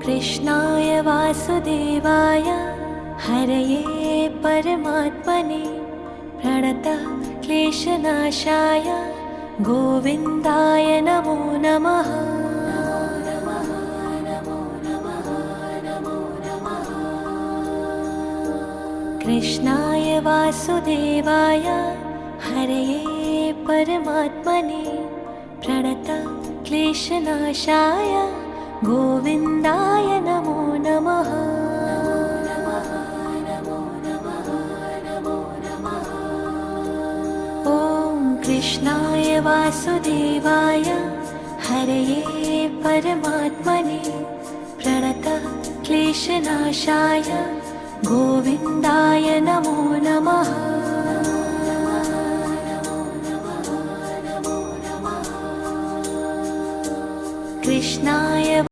कृष्णाय वासुदेवाय हरये परमात्मने प्रणतः क्लेशनाशाय गोविन्दाय नमो नमः। कृष्णाय वासुदेवाय हरये परमात्मने प्रणतः क्लेशनाशाय गोविन्दाय नमो नमः। ॐ कृष्णाय वासुदेवाय हरये परमात्मने प्रणतः क्लेशनाशाय गोविन्दाय नमो नमः। कृष्णाय